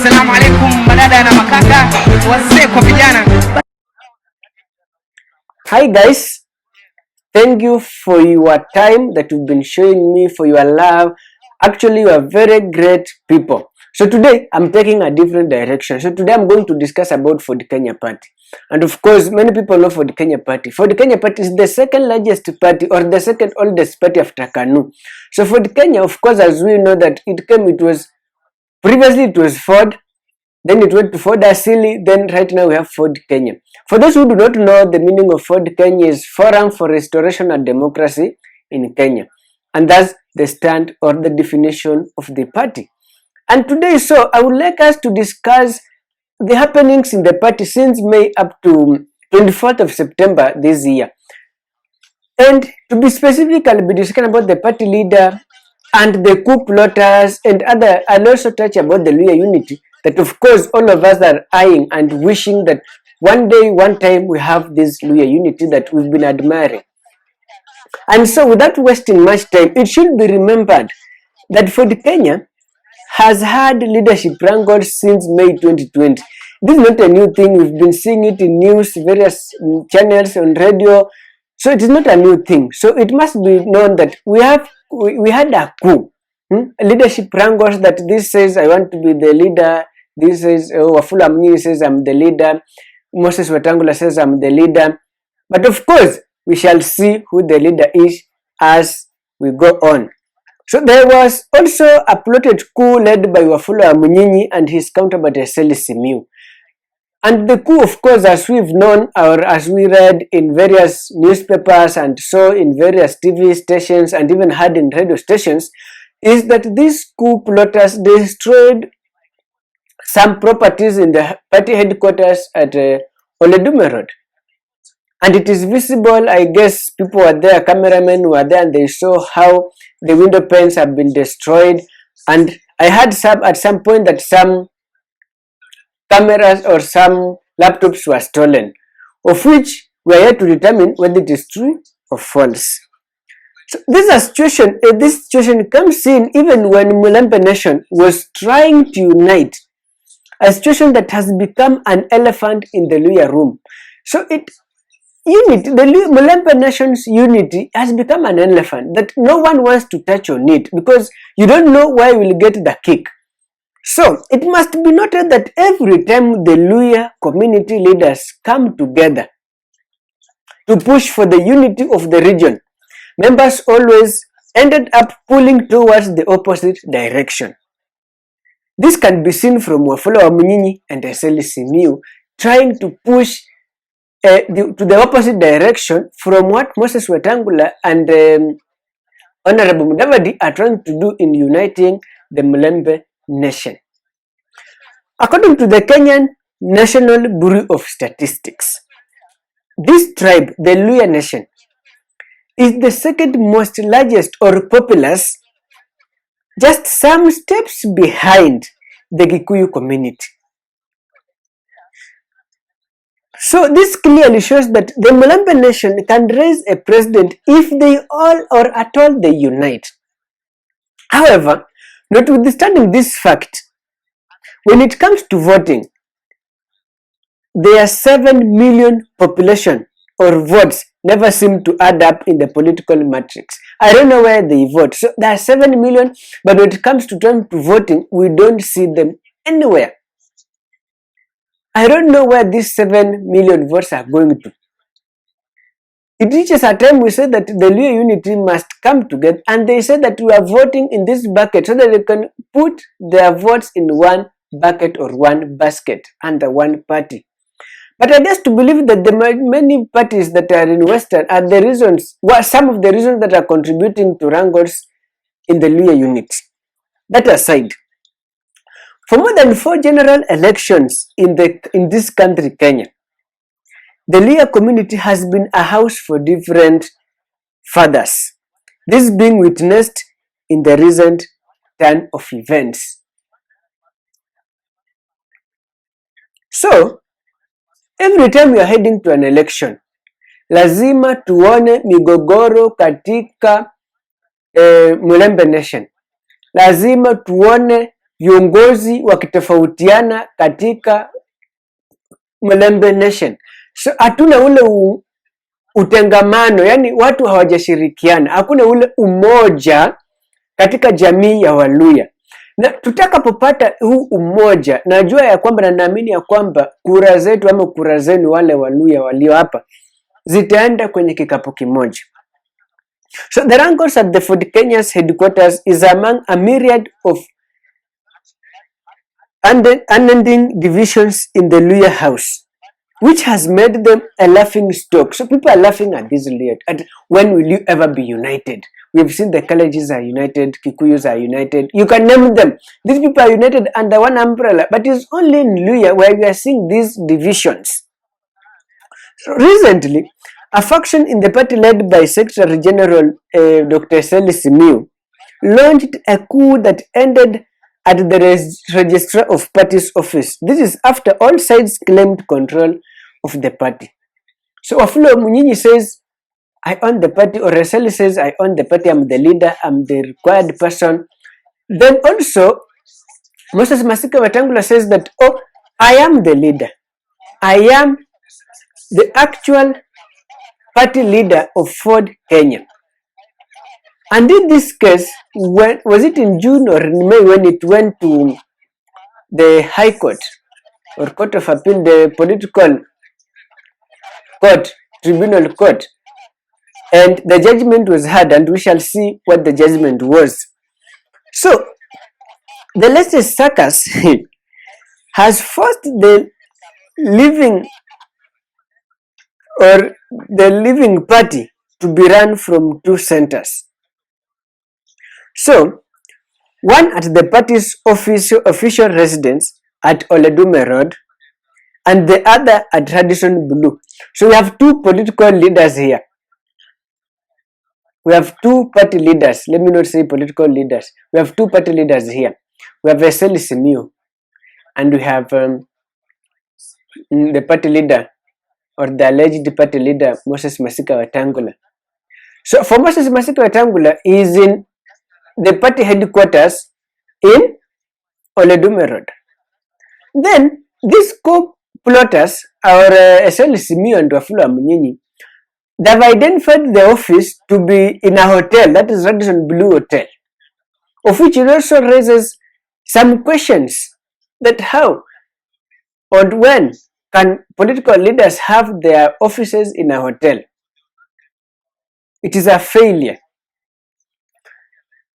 Assalamu alaikum madada na makaka, wazee kwa vijana. Hi guys, thank you for your time that you've been showing me, for your love. Actually, you are very great people. So today I'm taking a different direction. So today I'm going to discuss about Ford Kenya Party. And of course, many people know Ford Kenya Party. Ford Kenya Party is the second largest party or the second oldest party after KANU. So Ford Kenya, of course, as we know that previously it was Ford, then it went to Ford Asili, then right now we have Ford Kenya. For those who do not know, the meaning of Ford Kenya is Forum for Restoration and Democracy in Kenya. And that's the stand or the definition of the party. And today, so I would like us to discuss the happenings in the party since May up to 24th of September this year. And to be specific, I'll be discussing about the party leader and the coup plotters and other. I'll also touch about the Luhya unity that of course all of us are eyeing and wishing that one day, one time we have this Luhya unity that we've been admiring. And so without wasting much time, it should be remembered that Ford Kenya has had leadership wrangles since May 2020. This is not a new thing. We've been seeing it in news, various channels on radio. So it is not a new thing. So it must be known that we had a coup. Leadership wrangles that this says I want to be the leader. This says Wafula Mnyini says I'm the leader. Moses Wetang'Ula says I'm the leader. But of course, we shall see who the leader is as we go on. So there was also a plotted coup led by Wafula Mnyini and his counterpart Simiyu. And the coup, of course, as we've known or as we read in various newspapers and saw in various TV stations and even heard in radio stations, is that these coup plotters destroyed some properties in the party headquarters at Oledume Road. And it is visible, I guess people were there, cameramen were there, and they saw how the window panes have been destroyed. And I heard at some point that some cameras or some laptops were stolen, of which we are yet to determine whether it is true or false. So this situation comes in even when Mulembe Nation was trying to unite, a situation that has become an elephant in the Luhya room. So the Mulembe Nation's unity has become an elephant that no one wants to touch on it because you don't know where you will get the kick. So it must be noted that every time the Luhya community leaders come together to push for the unity of the region, members always ended up pulling towards the opposite direction. This can be seen from Wafula Mnyini and Simiyu trying to push to the opposite direction from what Moses Wetang'Ula and Honorable Mudavadi are trying to do in uniting the Mulembe Nation. According to the Kenyan National Bureau of Statistics, this tribe, the Luhya Nation, is the second most largest or populous, just some steps behind the Gikuyu community. So this clearly shows that the Mulembe Nation can raise a president if they all or at all they unite. However, notwithstanding this fact, when it comes to voting, their 7 million population or votes never seem to add up in the political matrix. I don't know where they vote. So there are 7 million, but when it comes to time to voting, we don't see them anywhere. I don't know where these 7 million votes are going to. It reaches a time we say that the Luhya unity must come together, and they say that we are voting in this bucket so that they can put their votes in one bucket or one basket under one party. But I guess to believe that the many parties that are in Western are the reasons, some of the reasons that are contributing to wrangles in the Luhya unity. That aside, for more than 4 general elections in this country, Kenya, the Luhya community has been a house for different fathers. This being witnessed in the recent turn of events. So, every time we are heading to an election, lazima tuone migogoro katika Mulembe Nation. Lazima tuone viongozi wakitofautiana katika Mlembe Nation. So hatuna ule utengamano, yani watu hawajashirikiana, hakuna ule umoja katika jamii ya Waluya. Na tutakapopata huu umoja, najua ya kwamba na naamini ya kwamba kura zetu ama kura zenu wale Waluya walio hapa zitaenda kwenye kikapu kimoja. So the Rangos at the Ford Kenya's headquarters is among a myriad of unending divisions in the Luya house, which has made them a laughing stock. So people are laughing at this Luya. At when will you ever be united? We've seen the Kalejis are united, Kikuyus are united. You can name them. These people are united under one umbrella, but it's only in Luya where we are seeing these divisions. So recently, a faction in the party led by Secretary General Dr. Seli Simiu launched a coup that ended at the Registrar of Party's office. This is after all sides claimed control of the party. So Wafula Munyinyi says, I own the party, or Seli says, I own the party, I'm the leader, I'm the required person. Then also, Moses Masika Wetang'Ula says that, oh, I am the leader. I am the actual party leader of Ford Kenya. And in this case, when was it in June or in May when it went to the High Court or Court of Appeal, the political court, tribunal court, and the judgment was heard, and we shall see what the judgment was. So, the latest circus has forced the living party to be run from two centers. So, one at the party's official residence at Oledume Road, and the other at Radisson Blue. So we have two political leaders here. We have two party leaders. Let me not say political leaders. We have two party leaders here. We have Seli Simiu, and we have the party leader, or the alleged party leader, Moses Masika Wetang'Ula. So for Moses Masika Wetang'Ula, he is in the party headquarters in Oledume Road. Then these co-plotters, our Seli Simiu and Wafula Munyinyi, they have identified the office to be in a hotel, that is Radisson Blue Hotel, of which it also raises some questions that how and when can political leaders have their offices in a hotel? It is a failure.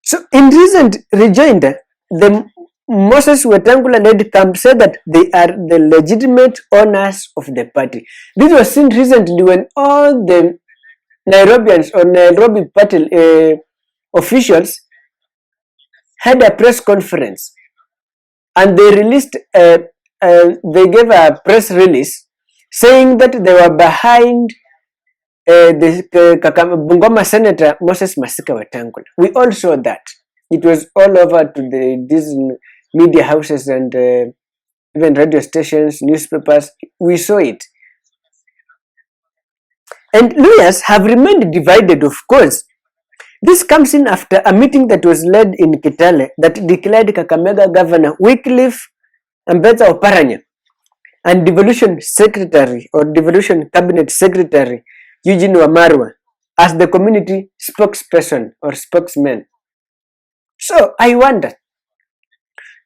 So in recent rejoinder, the Moses Wetang'Ula-led camp said that they are the legitimate owners of the party. This was seen recently when all the Nairobians or Nairobi party officials had a press conference, and they released they gave a press release saying that they were behind the Bungoma Senator Moses Masika Wetang'Ula. We all saw that. It was all over to these media houses and even radio stations, newspapers. We saw it. And Luyas have remained divided, of course. This comes in after a meeting that was led in Kitale that declared Kakamega Governor Wycliffe Ambetsa Oparanya and Devolution Secretary or Devolution Cabinet Secretary Eugene Wamarwa as the community spokesperson or spokesman. So I wonder.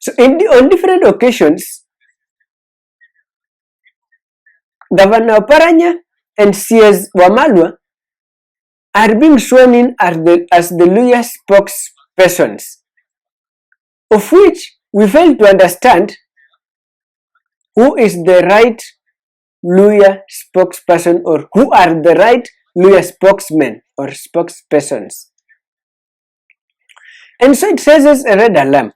So on different occasions, Governor Oparanya and CS Wamalwa are being sworn in as the Luya spokespersons, of which we fail to understand who is the right Luya spokesperson or who are the right Luya spokesmen or spokespersons. And so it says us a red alarm.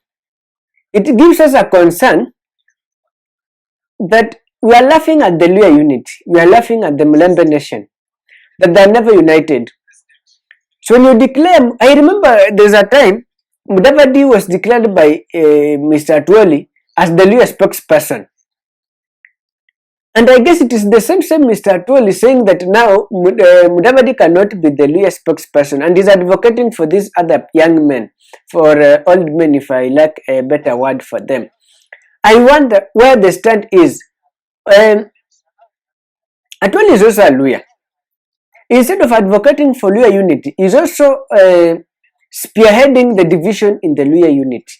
It gives us a concern that we are laughing at the Luya unity. We are laughing at the Mlembe Nation, that they are never united. So when you declare, I remember there's a time Mudavadi was declared by Mr. Atwoli as the Luya spokesperson. And I guess it is the same Mr. Atuol is saying that now Mudavadi cannot be the Luhya spokesperson, and is advocating for these other young men, for old men, if I lack a better word for them. I wonder where the stand is. Atuol is also a Luhya. Instead of advocating for Luhya unity, is also spearheading the division in the Luhya unity.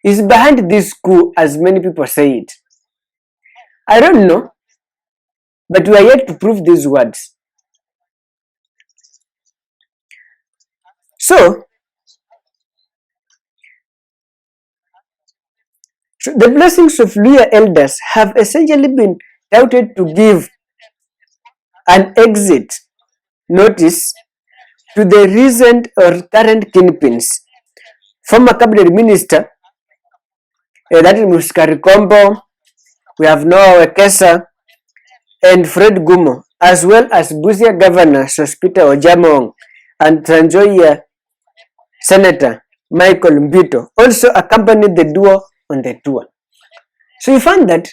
Is behind this coup, as many people say it. I don't know, but we are yet to prove these words. So the blessings of Luhya elders have essentially been touted to give an exit notice to the recent or current kingpins. Former cabinet minister, that is Muskari Kombo, we have Noah Wekesa, and Fred Gumo, as well as Busia Governor Sospita Ojamong and Trans Nzoia Senator Michael Mbito also accompanied the duo on the tour. So you find that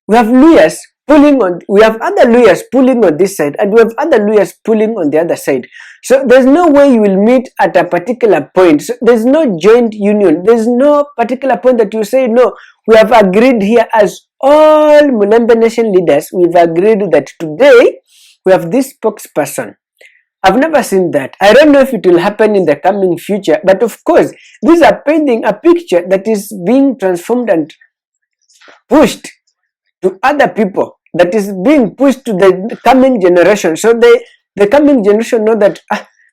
we have lawyers pulling on, we have other lawyers pulling on this side, and we have other lawyers pulling on the other side. So there's no way you will meet at a particular point. So there's no joint union. There's no particular point that you say, no, we have agreed here as all Mulembe Nation leaders, we've agreed that today we have this spokesperson. I've never seen that. I don't know if it will happen in the coming future, but of course, these are painting a picture that is being transformed and pushed to other people, that is being pushed to the coming generation. So the coming generation know that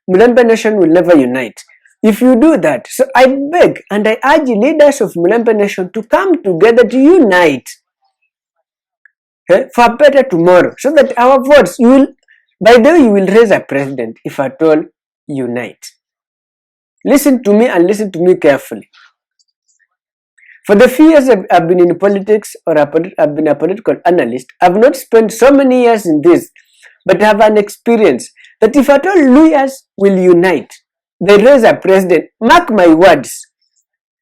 Mulembe Nation will never unite. If you do that, so I beg and I urge leaders of Mulembe Nation to come together to unite for a better tomorrow, so that our votes, you will, by the way, you will raise a president if at all unite. Listen to me and listen to me carefully. For the few years I've been in politics, or I've been a political analyst, I've not spent so many years in this, but I have an experience that if at all lawyers will unite, they raise a president. Mark my words,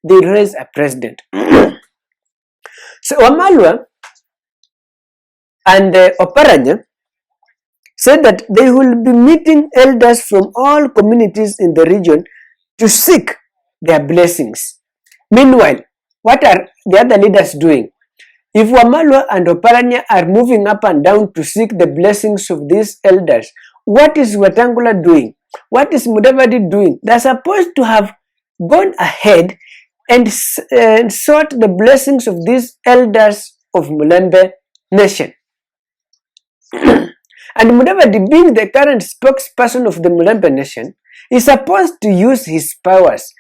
they raise a president. So Wamalwa and Oparanya said that they will be meeting elders from all communities in the region to seek their blessings. Meanwhile, what are the other leaders doing? If Wamalwa and Oparanya are moving up and down to seek the blessings of these elders, what is Wetang'Ula doing? What is Mudavadi doing? They're supposed to have gone ahead and sought the blessings of these elders of Mulembe Nation. And Mudavadi, being the current spokesperson of the Mulembe Nation, is supposed to use his powers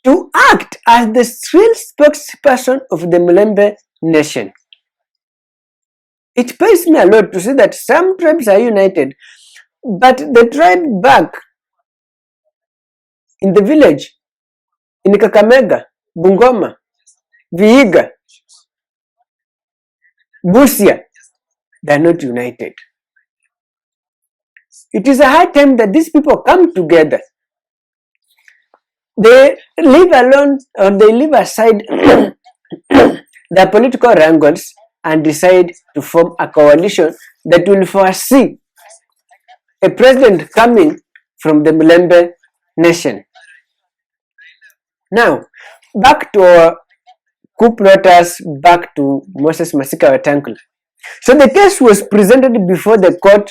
to act as the real spokesperson of the Mulembe Nation. It pains me a lot to see that some tribes are united, but the tribe back in the village, in Kakamega, Bungoma, Vihiga, Busia, they are not united. It is a high time that these people come together. They leave alone, or they leave aside their political wrangles and decide to form a coalition that will foresee a president coming from the Mulembe Nation. Now, back to our coup plotters, back to Moses Masika Wetang'ula. So the case was presented before the court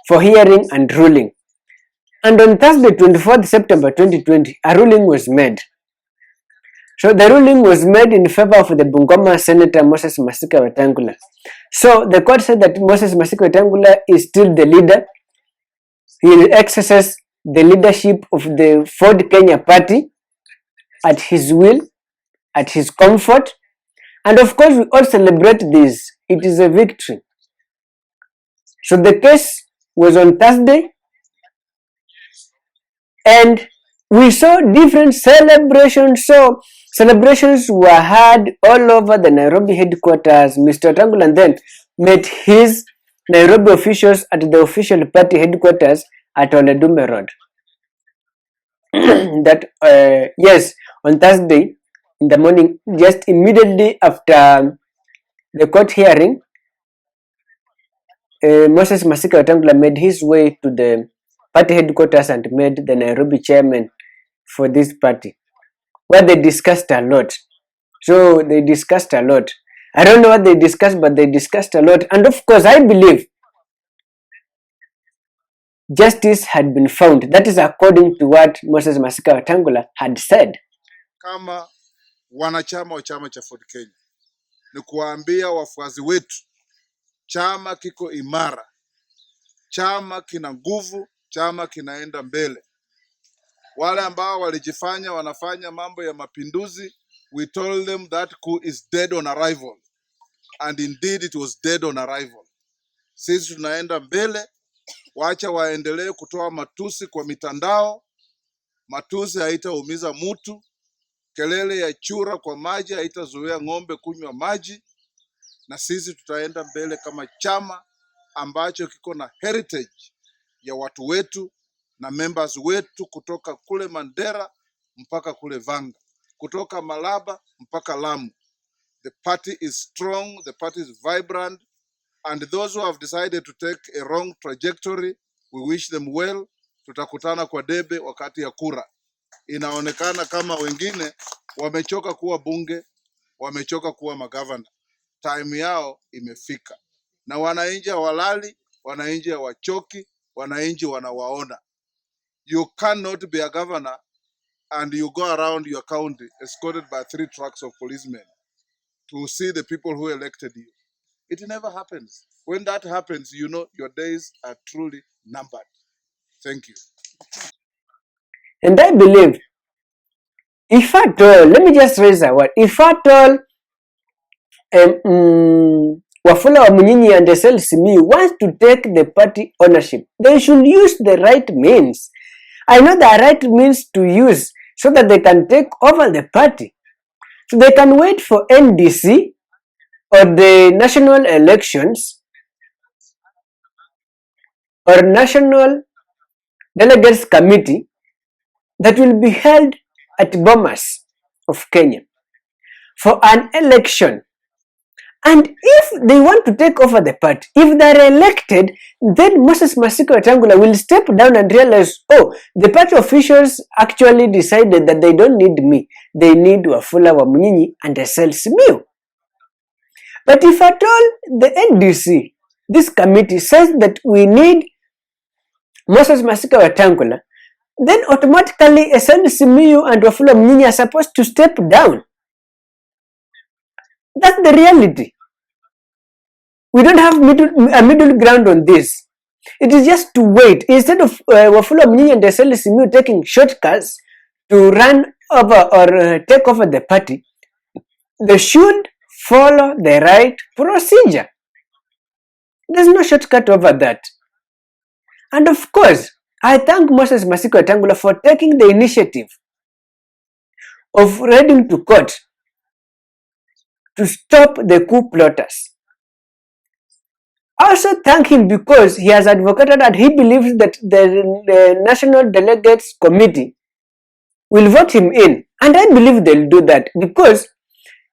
for hearing and ruling. And on Thursday, 24th September 2020, a ruling was made. So the ruling was made in favor of the Bungoma Senator Moses Masika Wetang'ula. So the court said that Moses Masika Wetang'ula is still the leader. He exercises the leadership of the Ford Kenya party at his will, at his comfort. And of course, we all celebrate this. It is a victory. So the case was on Thursday, and we saw different celebrations. So celebrations were had all over the Nairobi headquarters. Mr. Wetang'ula then met his Nairobi officials at the official party headquarters at Oledume Road. Yes, on Thursday in the morning, just immediately after the court hearing, Moses Masika Wetang'ula made his way to the party headquarters and made the Nairobi chairman for this party, where they discussed a lot. So they discussed a lot. I don't know what they discussed, but they discussed a lot. And of course, I believe justice had been found. That is according to what Moses Masika Wetang'ula had said. Kama wanachama wa chama cha Ford Kenya ni kuwaambia wafuasi wetu, chama kiko imara, chama kina nguvu, chama kinaenda mbele. Wale ambao walijifanya wanafanya mambo ya mapinduzi, we told them that coup is dead on arrival, and indeed it was dead on arrival. Sisi tunaenda mbele, wacha waendelee kutoa matusi kwa mitandao. Matusi haitaumiza mtu, kelele ya chura kwa maji haitazuia ng'ombe kunywa maji, na sisi tutaenda mbele kama chama ambacho kiko na heritage ya watu wetu na members wetu kutoka kule Mandera mpaka kule Vanga, kutoka Malaba mpaka Lamu. The party is strong, the party is vibrant, and those who have decided to take a wrong trajectory, we wish them well. Tutakutana kwa debe wakati ya kura. Inaonekana kama wengine wamechoka kuwa bunge, wamechoka kuwa magavana. Time yao imefika, na wananchi hawalali, wananchi hawachoki, wananchi wanawaona. You cannot be a governor and you go around your county escorted by 3 trucks of policemen to see the people who elected you. It never happens. When that happens, you know your days are truly numbered. Thank you. And I believe, if at all, let me just raise a word, if at all Wafula Wamunyinyi and SLCMU wants to take the party ownership, they should use the right means. I know the right means to use so that they can take over the party. So they can wait for NDC or the national elections or National Delegates Committee that will be held at Bomas of Kenya for an election. And if they want to take over the party, if they are elected, then Moses Masika Wetang'ula will step down and realize, oh, the party officials actually decided that they don't need me. They need Wafula Wamunyinyi and SLCMU. But if at all the NDC, this committee says that we need Moses Masika Wetang'ula, then automatically SLCMU and Wafula Wamunyinyi are supposed to step down. That's the reality. We don't have a middle ground on this. It is just to wait. Instead of Wafula Wamunyinyi and SLCMU taking shortcuts to run over or take over the party, they should follow the right procedure. There's no shortcut over that. And of course, I thank Moses Masika Wetang'ula for taking the initiative of heading to court to stop the coup plotters. I also thank him because he has advocated and he believes that the National Delegates Committee will vote him in. And I believe they'll do that because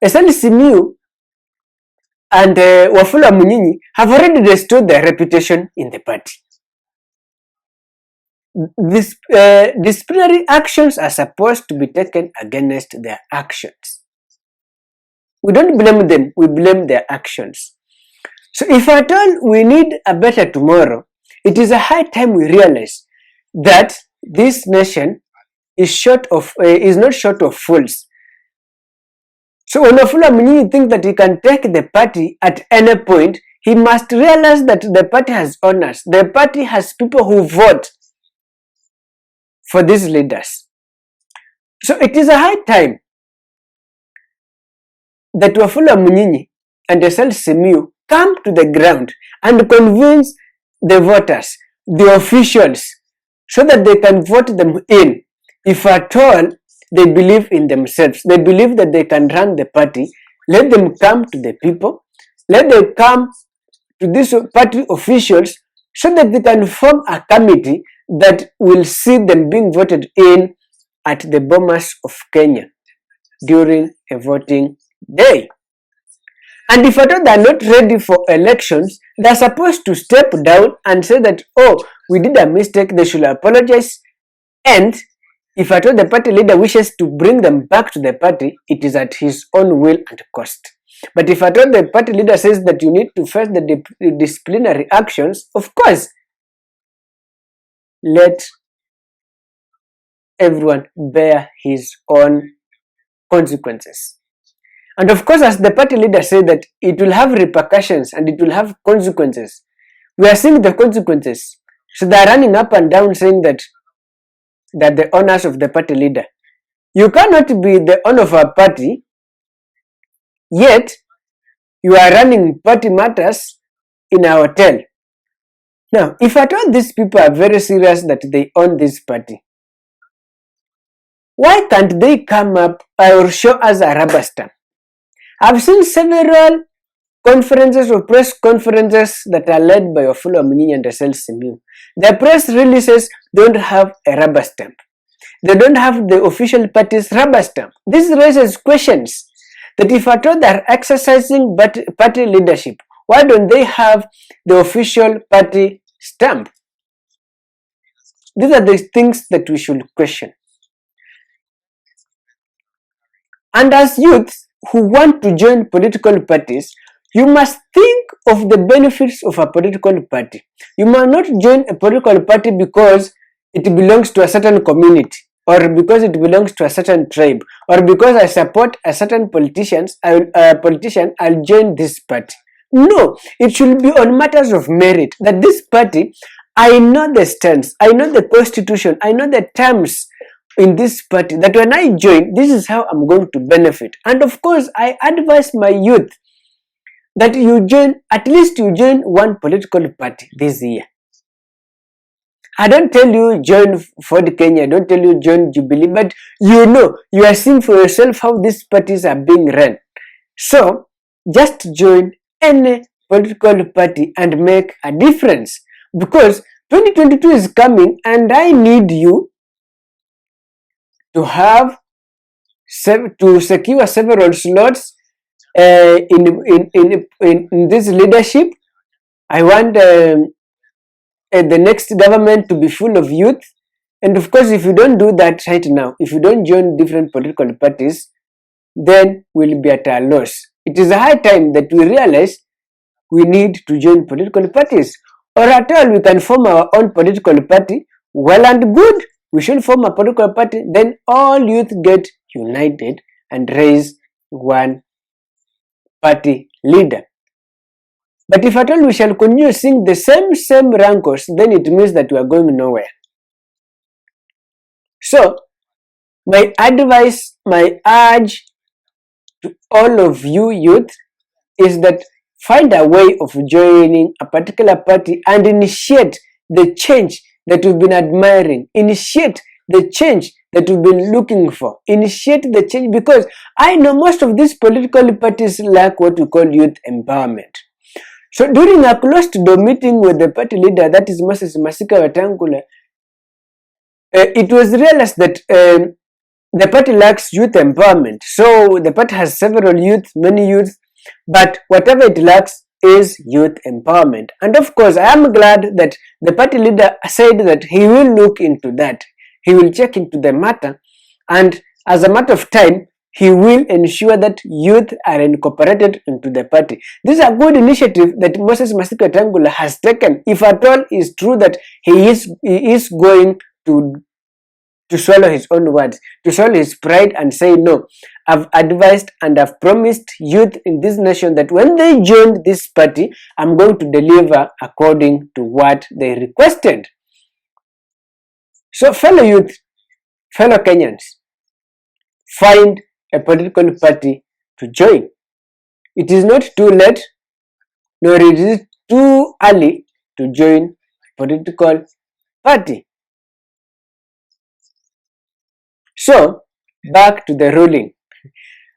SLCMU and Wafula Wamunyinyi have already restored their reputation in the party. Disciplinary actions are supposed to be taken against their actions. We don't blame them, we blame their actions. So if at all we need a better tomorrow, it is a high time we realize that this nation is not short of fools. So when Wafula Wamunyinyi thinks that he can take the party at any point, he must realize that the party has owners. The party has people who vote for these leaders. So it is a high time that Wafula Wamunyinyi and SLCMU come to the ground and convince the voters, the officials, so that they can vote them in. If at all they believe in themselves, they believe that they can run the party, let them come to the people, let them come to these party officials so that they can form a committee that will see them being voted in at the Bomas of Kenya during a voting day. And if at all they are not ready for elections, they are supposed to step down and say that, oh, we did a mistake, they should apologize. And if at all the party leader wishes to bring them back to the party, it is at his own will and cost. But if at all the party leader says that you need to face the disciplinary actions, of course, let everyone bear his own consequences. And of course, as the party leader said that it will have repercussions and it will have consequences. We are seeing the consequences. So they are running up and down saying that the owners of the party leader. You cannot be the owner of a party, yet you are running party matters in a hotel. Now, if at all these people are very serious that they own this party, why can't they come up or show us a rubber stamp? I've seen several conferences or press conferences that are led by Wafula Munini and Esel Simiu. The press releases don't have a rubber stamp. They don't have the official party's rubber stamp. This raises questions that if at all they are exercising party leadership, why don't they have the official party stamp? These are the things that we should question. And as youths who want to join political parties, you must think of the benefits of a political party. You must not join a political party because it belongs to a certain community, or because it belongs to a certain tribe, or because I support a certain politician, I'll join this party. No, it should be on matters of merit, that this party, I know the stance, I know the constitution, I know the terms in this party, that when I join, this is how I'm going to benefit. And of course, I advise my youth that you join, at least you join one political party this year. I don't tell you join Ford Kenya, I don't tell you join Jubilee, but you know, you are seeing for yourself how these parties are being run. So, just join any political party and make a difference, because 2022 is coming and I need you to have to secure several slots in this leadership. I want the next government to be full of youth. And of course, if you don't do that right now, if you don't join different political parties, then we'll be at a loss. It is a high time that we realize we need to join political parties. Or at all, we can form our own political party. Well and good. We should form a political party. Then all youth get united and raise one party leader. But if at all we shall continue seeing the same rancors, then it means that we are going nowhere. So, my advice, my urge to all of you youth is that find a way of joining a particular party and initiate the change that we've been admiring. Initiate the change that we've been looking for. Initiate the change, because I know most of these political parties lack what we call youth empowerment. So during a closed-door meeting with the party leader, that is Moses Masika Wetang'Ula, it was realized that the party lacks youth empowerment. So the party has several youth, many youth, but whatever it lacks is youth empowerment. And of course, I am glad that the party leader said that he will look into that. He will check into the matter, and as a matter of time, he will ensure that youth are incorporated into the party. This is a good initiative that Moses Masika Wetang'Ula has taken. If at all is true that he is going to swallow his own words, to swallow his pride and say, no, I've advised and I've promised youth in this nation that when they join this party, I'm going to deliver according to what they requested. So fellow youth, fellow Kenyans, find a political party to join. It is not too late, nor it is too early to join a political party. So, back to the ruling.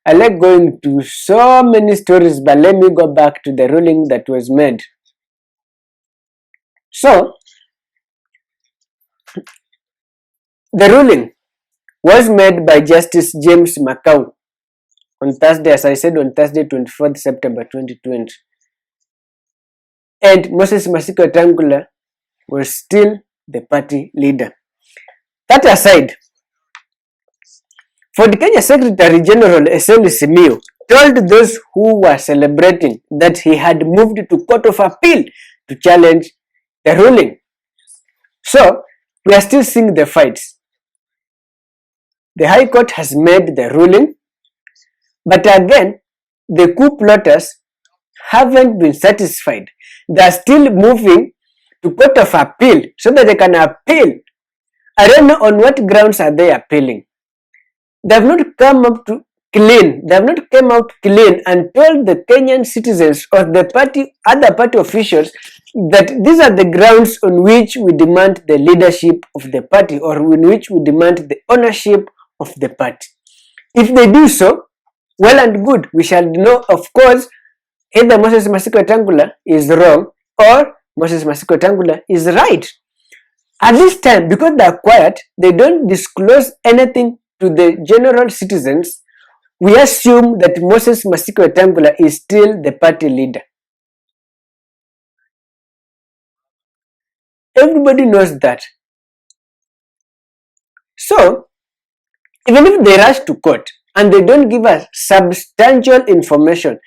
I like going to so many stories, but let me go back to the ruling that was made. So, the ruling was made by Justice James Makau. on Thursday, as I said, on Thursday, 24th September 2020. And Moses Masika Wetang'ula was still the party leader. That aside, Ford Kenya Secretary General Eseli Simiyu told those who were celebrating that he had moved to Court of Appeal to challenge the ruling. So, we are still seeing the fights. The High Court has made the ruling, but again, the coup plotters haven't been satisfied. They are still moving to Court of Appeal so that they can appeal. I don't know on what grounds are they appealing. They have not come up to clean. They have not come out clean and told the Kenyan citizens or the party, other party officials, that these are the grounds on which we demand the leadership of the party, or on which we demand the ownership of the party. If they do so, well and good. We shall know, of course, either Moses Masika Wetang'ula is wrong or Moses Masika Wetang'ula is right. At this time, because they are quiet, they don't disclose anything to the general citizens, we assume that Moses Masika Wetang'ula is still the party leader. Everybody knows that. So, even if they rush to court and they don't give us substantial information,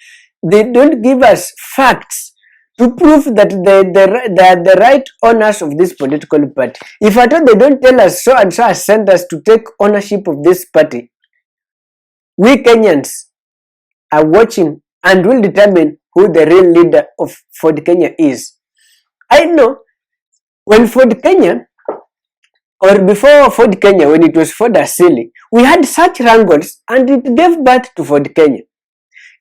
they don't give us facts to prove that they are the right owners of this political party. If at all they don't tell us so and so has sent us to take ownership of this party, we Kenyans are watching and will determine who the real leader of Ford Kenya is. I know when Ford Kenya, or before Ford Kenya, when it was Ford Asili, we had such wrangles and it gave birth to Ford Kenya.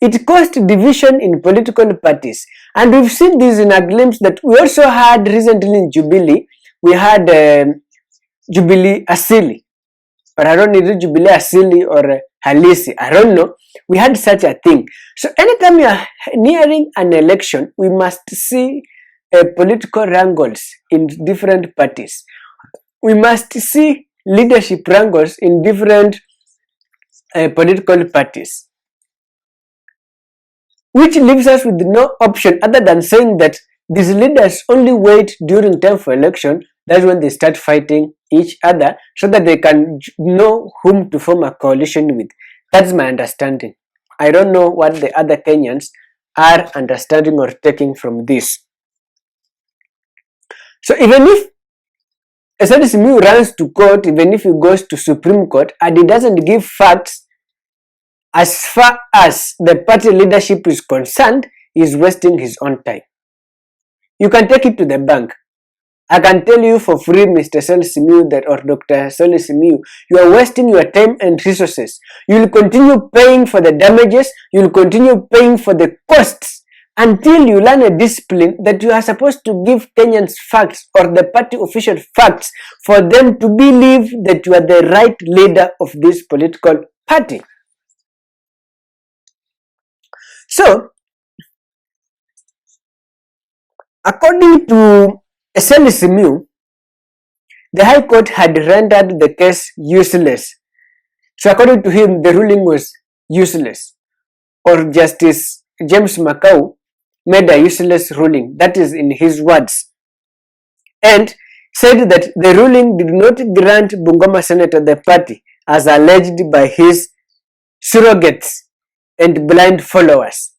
It caused division in political parties, and we've seen this in a glimpse that we also had recently in Jubilee. We had Jubilee Asili, or I don't know, Jubilee Asili or Halisi, I don't know. We had such a thing. So anytime we are nearing an election, we must see political wrangles in different parties. We must see leadership wrangles in different political parties, which leaves us with no option other than saying that these leaders only wait during time for election. That's when they start fighting each other so that they can know whom to form a coalition with. That's my understanding. I don't know what the other Kenyans are understanding or taking from this. So even if Eseli Simiyu runs to court, even if he goes to Supreme Court and he doesn't give facts, as far as the party leadership is concerned, he is wasting his own time. You can take it to the bank. I can tell you for free, Mr. Eseli Simiyu, that, or Dr. Eseli Simiyu, you are wasting your time and resources. You will continue paying for the damages, you will continue paying for the costs until you learn a discipline that you are supposed to give Kenyans facts, or the party official facts, for them to believe that you are the right leader of this political party. So, according to Eseli Simiyu, the High Court had rendered the case useless. So according to him, the ruling was useless, or Justice James Makau made a useless ruling. That is in his words, and said that the ruling did not grant Bungoma Senator the party as alleged by his surrogates and blind followers.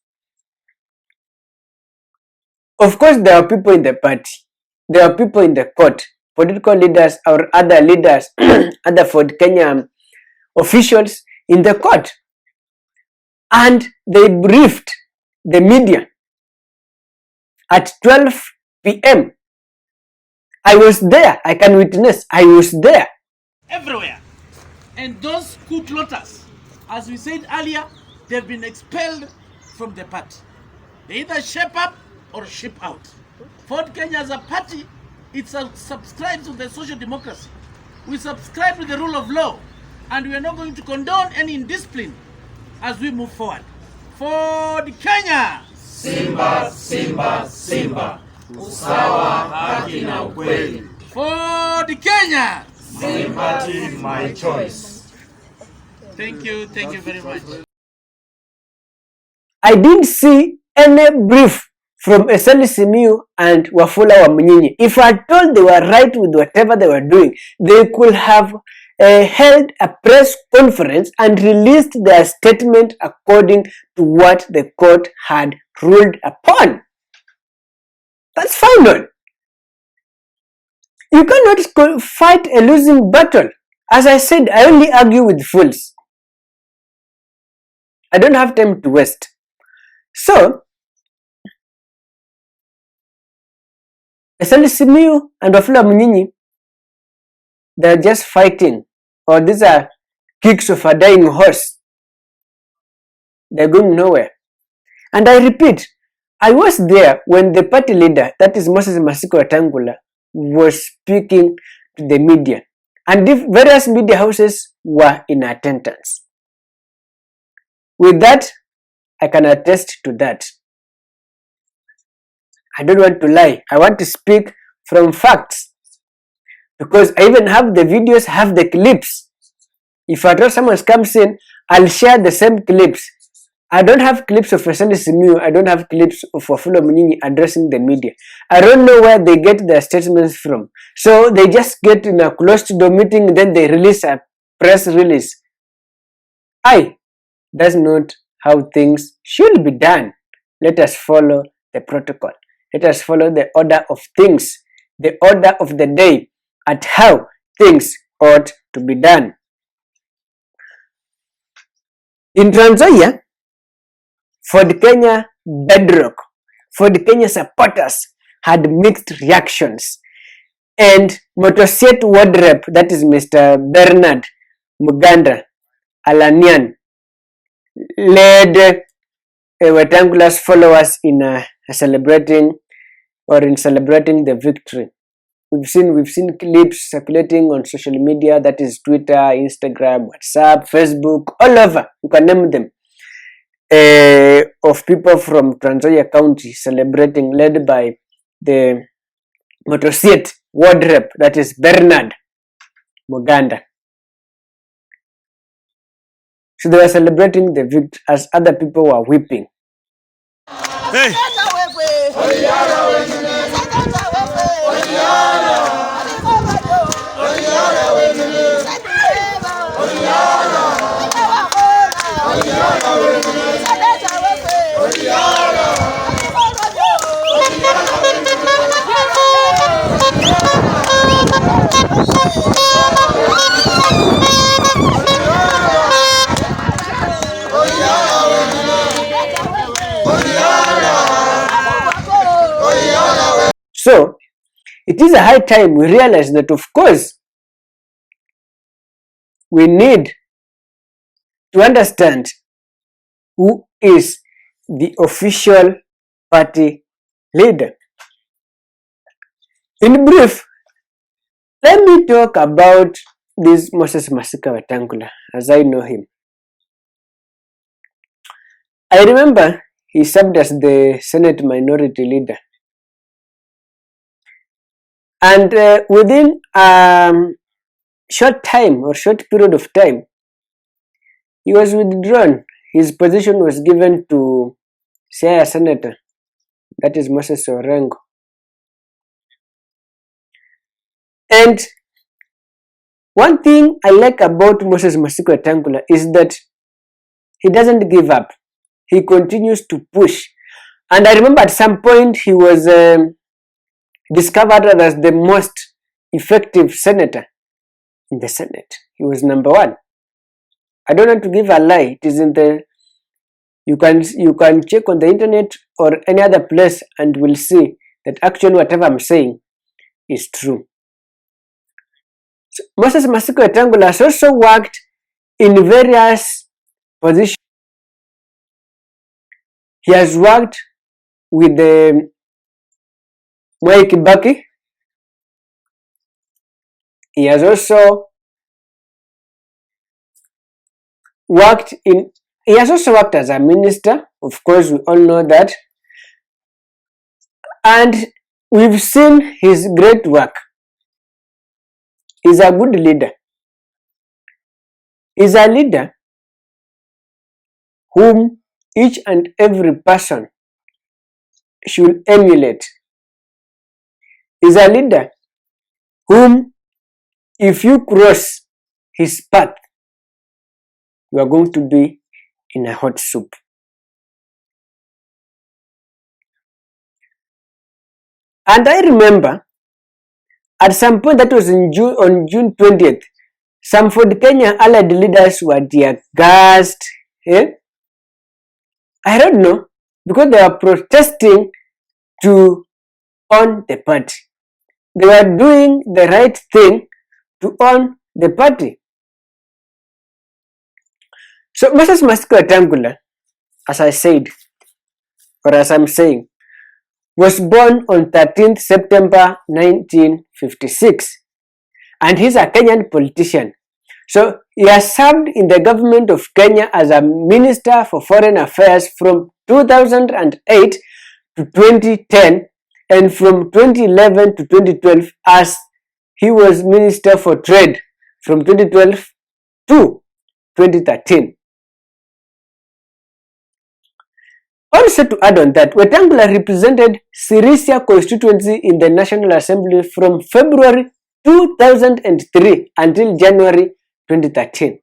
Of course, there are people in the party, there are people in the court, political leaders or other leaders, other Ford Kenya officials in the court, and they briefed the media at 12 p.m. I was there. I can witness. I was there. Everywhere. And those coup plotters, as we said earlier, they've been expelled from the party. They either shape up or ship out. Ford Kenya as a party, it subscribes to the social democracy. We subscribe to the rule of law, and we are not going to condone any indiscipline as we move forward. Ford Kenya! Simba, Simba, Simba, usawa, haki na ukweli. Ford Kenya! Sympathy, my choice. Thank you very much. I didn't see any brief from Eseli Simiyu and Wafula Wamunyinyi. If I told they were right with whatever they were doing, they could have held a press conference and released their statement according to what the court had ruled upon. That's final. You cannot fight a losing battle. As I said, I only argue with fools. I don't have time to waste. So, Eseli Simiyu and Wafula Wamunyinyi, they're just fighting, or these are kicks of a dying horse. They're going nowhere. And I repeat, I was there when the party leader, that is Moses Masika Wetang'ula, was speaking to the media, and the various media houses were in attendance. With that, I can attest to that. I don't want to lie. I want to speak from facts, because I even have the videos, have the clips. If at all someone comes in, I'll share the same clips. I don't have clips of Eseli Simiyu. I don't have clips of Wafula Wamunyinyi addressing the media. I don't know where they get their statements from. So they just get in a closed door meeting, then they release a press release. That's not how things should be done. Let us follow the protocol. Let us follow the order of things, the order of the day, at how things ought to be done. In Trans Nzoia, Ford Kenya bedrock, Ford Kenya supporters had mixed reactions, and Motosiet ward rep, that is Mr. Bernard Muganda Alanian, led Wetang'ula's followers in celebrating the victory. We've seen clips circulating on social media, that is Twitter, Instagram, WhatsApp, Facebook, all over. You can name them. Of people from Trans Nzoia County celebrating, led by the Motosiet ward rep, that is Bernard Muganda. So they were celebrating the victory as other people were weeping. Hey. So, it is a high time we realize that, of course, we need to understand who is the official party leader. In brief, let me talk about this Moses Masika Wetang'ula as I know him. I remember he served as the Senate Minority Leader. And within a short period of time, he was withdrawn. His position was given to Siaya Senator, that is Moses Orengo. And one thing I like about Moses Masika Wetang'ula is that he doesn't give up. He continues to push. And I remember at some point he was discovered as the most effective senator in the Senate. He was number one. I don't want to give a lie. It is in the you can check on the internet or any other place and will see that actually whatever I'm saying is true. So Moses Masika Wetang'ula has also worked in various positions. He has worked with the Mwai Kibaki. He has also worked as a minister, of course we all know that, and we've seen his great work. He's a good leader. He's a leader whom each and every person should emulate is a leader whom, if you cross his path, you are going to be in a hot soup. And I remember at some point, that was on June 20th, some Ford Kenya allied leaders were tear gassed. I don't know, because they were protesting to own the party. They were doing the right thing to own the party. So Moses Wetang'ula, as I said, or as I'm saying, was born on 13th September 1956, and he's a Kenyan politician. So he has served in the government of Kenya as a Minister for Foreign Affairs from 2008 to 2010, and from 2011 to 2012 as he was Minister for Trade from 2012 to 2013. Also to add on that, Wetang'ula represented Sirisia constituency in the National Assembly from February 2003 until January 2013.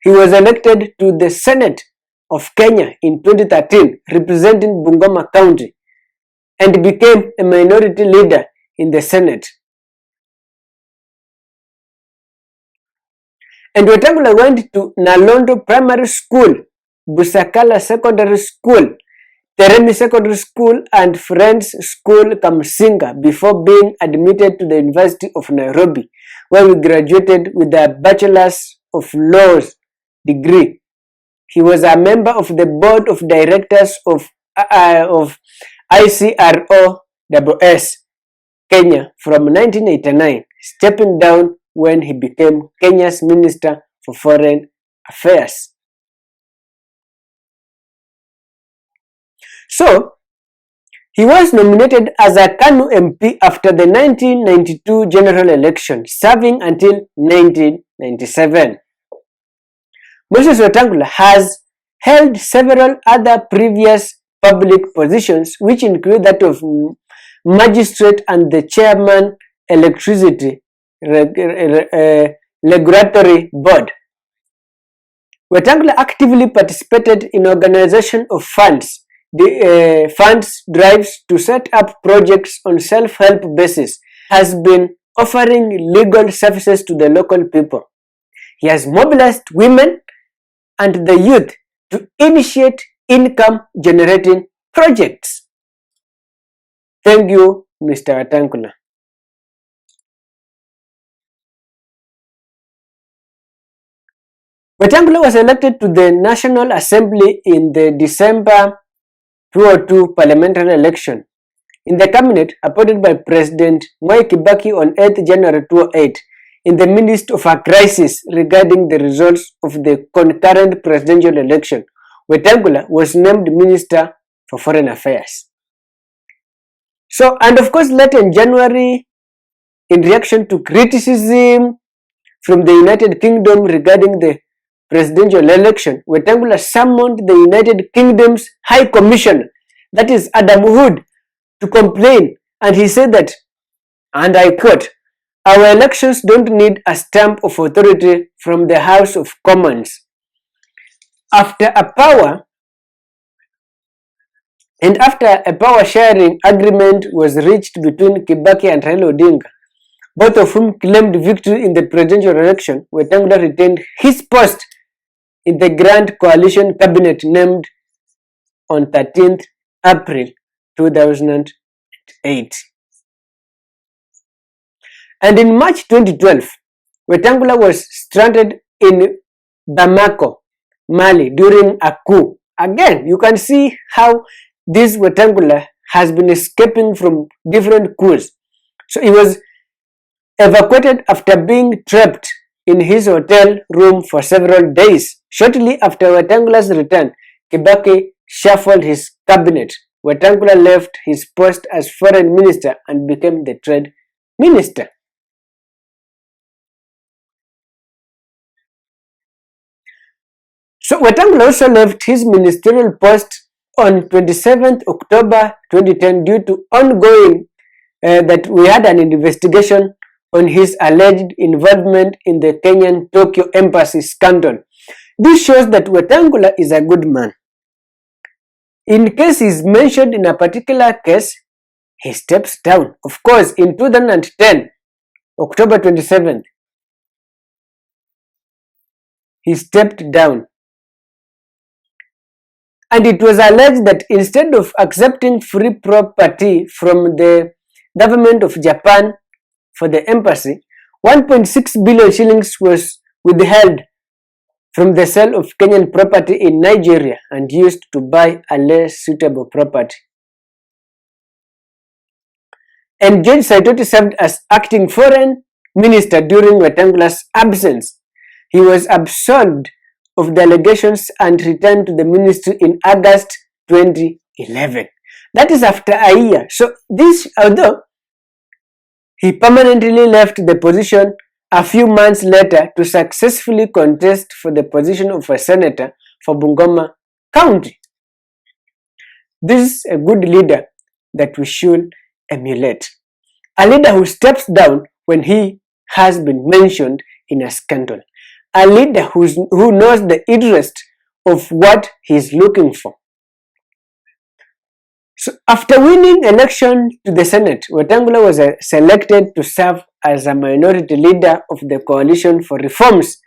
He was elected to the Senate of Kenya in 2013, representing Bungoma County, and became a minority leader in the Senate. And Wetang'ula went to Nalondo Primary School, Busakala Secondary School, Teremi Secondary School, and Friends School Kamsinga before being admitted to the University of Nairobi, where he graduated with a Bachelor's of Laws degree. He was a member of the Board of Directors of ICROSS Kenya from 1989, stepping down when he became Kenya's Minister for Foreign Affairs. So, he was nominated as a KANU MP after the 1992 general election, serving until 1997. Moses Wetang'ula has held several other previous public positions, which include that of magistrate and the chairman electricity regulatory board. Wetang'ula actively participated in organization of funds, funds drives to set up projects on self-help basis, has been offering legal services to the local people. He has mobilized women and the youth to initiate income-generating projects. Thank you, Mr. Wetang'ula. Wetang'ula was elected to the National Assembly in the December 2002 parliamentary election. In the cabinet appointed by President Mwai Kibaki on 8th January 2008, in the midst of a crisis regarding the results of the concurrent presidential election, Wetang'ula was named Minister for Foreign Affairs. So, and of course, later in January, in reaction to criticism from the United Kingdom regarding the presidential election, Wetang'ula summoned the United Kingdom's High Commissioner, that is Adam Wood, to complain, and he said that, and I quote, "Our elections don't need a stamp of authority from the House of Commons." After a power sharing agreement was reached between Kibaki and Raila Odinga, both of whom claimed victory in the presidential election, Wetang'ula retained his post in the Grand Coalition Cabinet named on 13th April 2008. And in March 2012, Wetang'ula was stranded in Bamako, Mali during a coup. Again, you can see how this Wetang'ula has been escaping from different coups. So he was evacuated after being trapped in his hotel room for several days. Shortly after Wetang'ula's return, Kibaki shuffled his cabinet. Wetang'ula left his post as foreign minister and became the trade minister. So Wetang'Ula also left his ministerial post on 27th October 2010 due to ongoing that we had an investigation on his alleged involvement in the Kenyan Tokyo Embassy scandal. This shows that Wetang'Ula is a good man. In case he's mentioned in a particular case, he steps down. Of course, in 2010, October 27th, he stepped down. And it was alleged that instead of accepting free property from the government of Japan for the embassy, 1.6 billion shillings was withheld from the sale of Kenyan property in Nigeria and used to buy a less suitable property. And George Saitoti served as acting foreign minister during Wetang'Ula's absence. He was absolved of the allegations and returned to the ministry in August 2011. That is after a year. So this, although he permanently left the position a few months later to successfully contest for the position of a senator for Bungoma County. This is a good leader that we should emulate. A leader who steps down when he has been mentioned in a scandal. A leader who knows the interest of what he is looking for. So after winning election to the Senate, Wetang'Ula was selected to serve as a minority leader of the Coalition for Reforms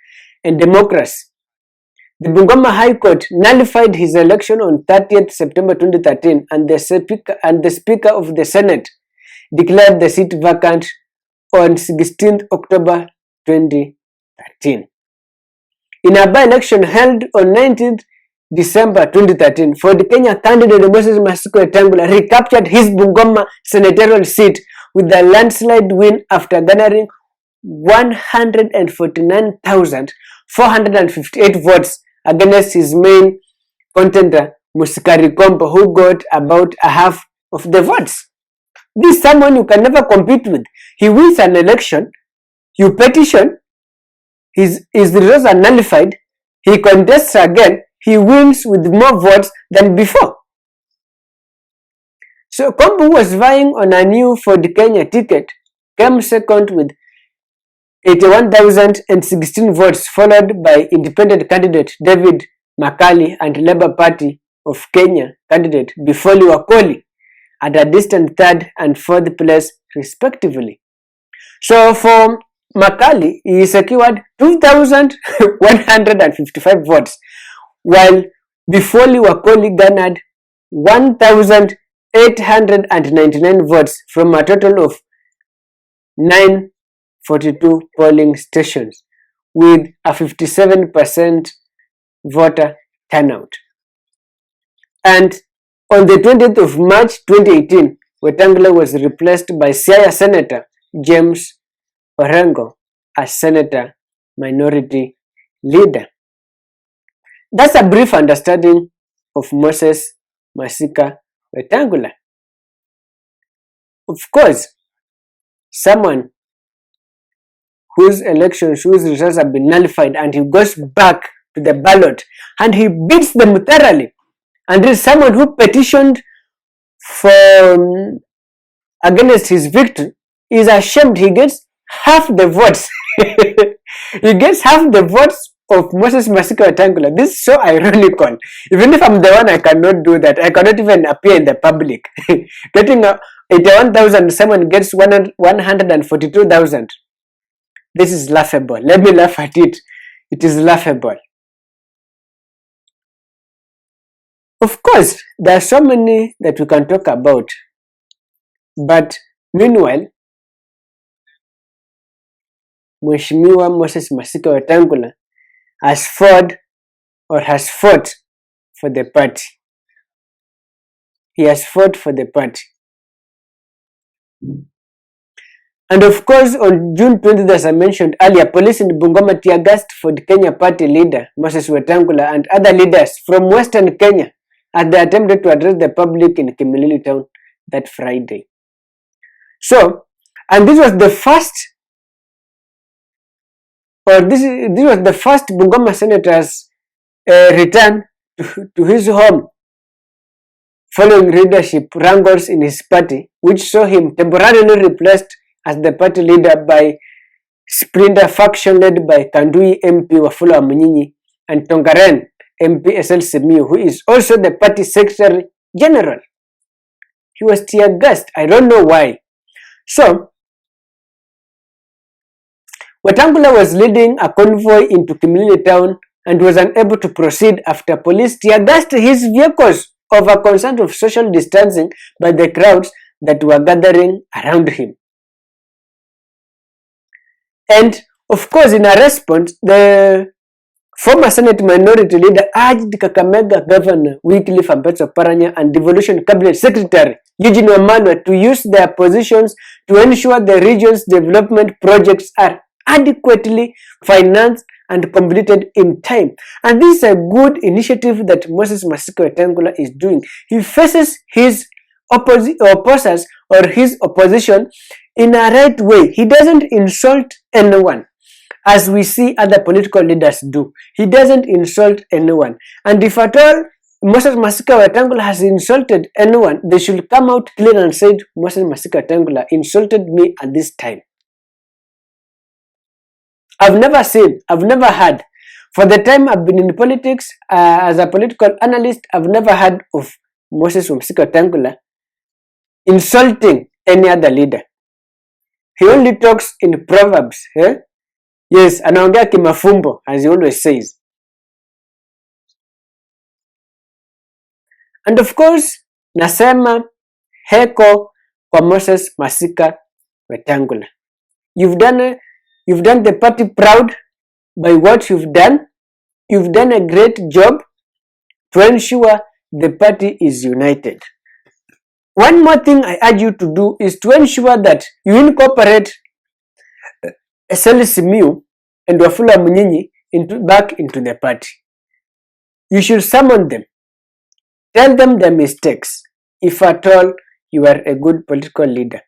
and Democracy. The Bungoma High Court nullified his election on 30th September 2013 and the Speaker of the Senate declared the seat vacant on 16th October 2013. In a by-election held on 19th December 2013, Ford Kenya candidate Moses Masiko Wetang'Ula recaptured his Bungoma senatorial seat with a landslide win after garnering 149,458 votes against his main contender Musikari Kompo, who got about a half of the votes. This is someone you can never compete with. He wins an election, you petition, his results are nullified, he contests again, he wins with more votes than before. So Kombo was vying on a new Ford Kenya ticket, came second with 81,016 votes, followed by independent candidate David Makali and Labour Party of Kenya candidate Bifoli Wakoli at a distant third and fourth place respectively. So for Makali, he secured 2,155 votes, while Bifoli Wakoli garnered 1,899 votes from a total of 942 polling stations, with a 57% voter turnout. And on the 20th of March 2018, Wetang'Ula was replaced by Siaya Senator James Orengo as Senator Minority Leader. That's a brief understanding of Moses Masika Wetang'Ula. Of course, someone whose results have been nullified and he goes back to the ballot and he beats them thoroughly. And there is someone who petitioned for against his victory, is ashamed he gets half the votes. He gets half the votes of Moses Masika Wetang'Ula. This is so ironical. Even if I'm the one, I cannot do that. I cannot even appear in the public. Getting 81,000, someone gets 142,000. This is laughable. Let me laugh at it. It is laughable. Of course, there are so many that we can talk about. But meanwhile, Mheshimiwa Moses Masika Wetang'Ula has fought for the party. He has fought for the party. And of course, on June 20th, as I mentioned earlier, police in Bungoma tear-gassed Ford Kenya party leader Moses Wetang'Ula and other leaders from Western Kenya as they attempted to address the public in Kimilili town that Friday. So, and this was the first Bungoma senators return to his home following leadership wrangles in his party, which saw him temporarily replaced as the party leader by splinter faction led by Kandui MP Wafula Munyinyi and Tongaren MP SL Simiyu, who is also the party secretary general. He was tear gassed. I don't know why. So, Wetang'Ula was leading a convoy into Kimilili town and was unable to proceed after police tear gassed his vehicles over concern of social distancing by the crowds that were gathering around him. And of course, in a response, the former Senate Minority Leader urged Kakamega Governor Wycliffe Ampeto Oparanya and Devolution Cabinet Secretary Eugene Wamalwa to use their positions to ensure the region's development projects are adequately financed and completed in time. And this is a good initiative that Moses Masika Wetang'ula is doing. He faces his opposers or his opposition in a right way. He doesn't insult anyone, as we see other political leaders do. He doesn't insult anyone. And if at all Moses Masika Wetang'ula has insulted anyone, they should come out clean and say, Moses Masika Wetang'ula insulted me at this time. I've never seen, I've never heard, for the time I've been in politics as a political analyst, I've never heard of Moses Masika Wetang'ula insulting any other leader. He only talks in proverbs. Yes, anaongea kimafumbo, as he always says. And of course, nasema heko kwa Moses Masika Wetang'ula. You've done the party proud by what you've done. You've done a great job to ensure the party is united. One more thing I urge you to do is to ensure that you incorporate SL Simiyu and Wafula Munyinyi back into the party. You should summon them. Tell them their mistakes, if at all you are a good political leader.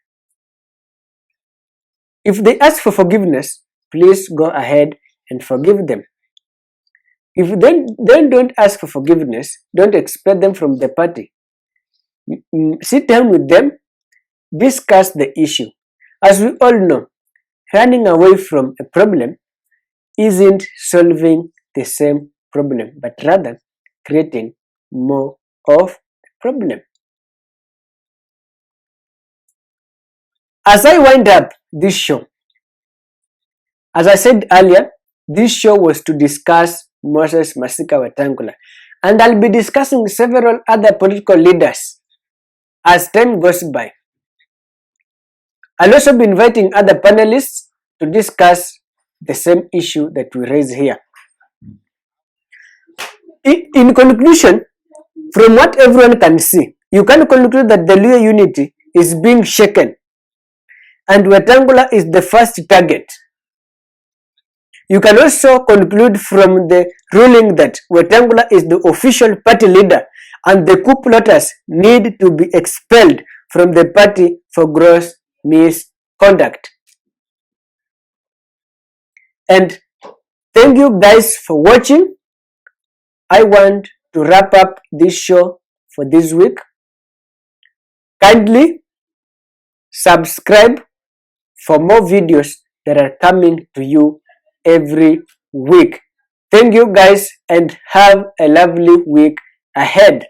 If they ask for forgiveness, please go ahead and forgive them. If they don't ask for forgiveness, don't expel them from the party. Sit down with them, discuss the issue. As we all know, running away from a problem isn't solving the same problem, but rather creating more of the problem. As I wind up this show, as I said earlier, this show was to discuss Moses Masika Wetang'ula, and I'll be discussing several other political leaders as time goes by. I'll also be inviting other panelists to discuss the same issue that we raise here. In conclusion, from what everyone can see, you can conclude that the Luo unity is being shaken and Wetang'ula is the first target. You can also conclude from the ruling that Wetang'ula is the official party leader and the coup plotters need to be expelled from the party for gross misconduct. And thank you guys for watching. I want to wrap up this show for this week. Kindly subscribe for more videos that are coming to you every week. Thank you guys and have a lovely week ahead.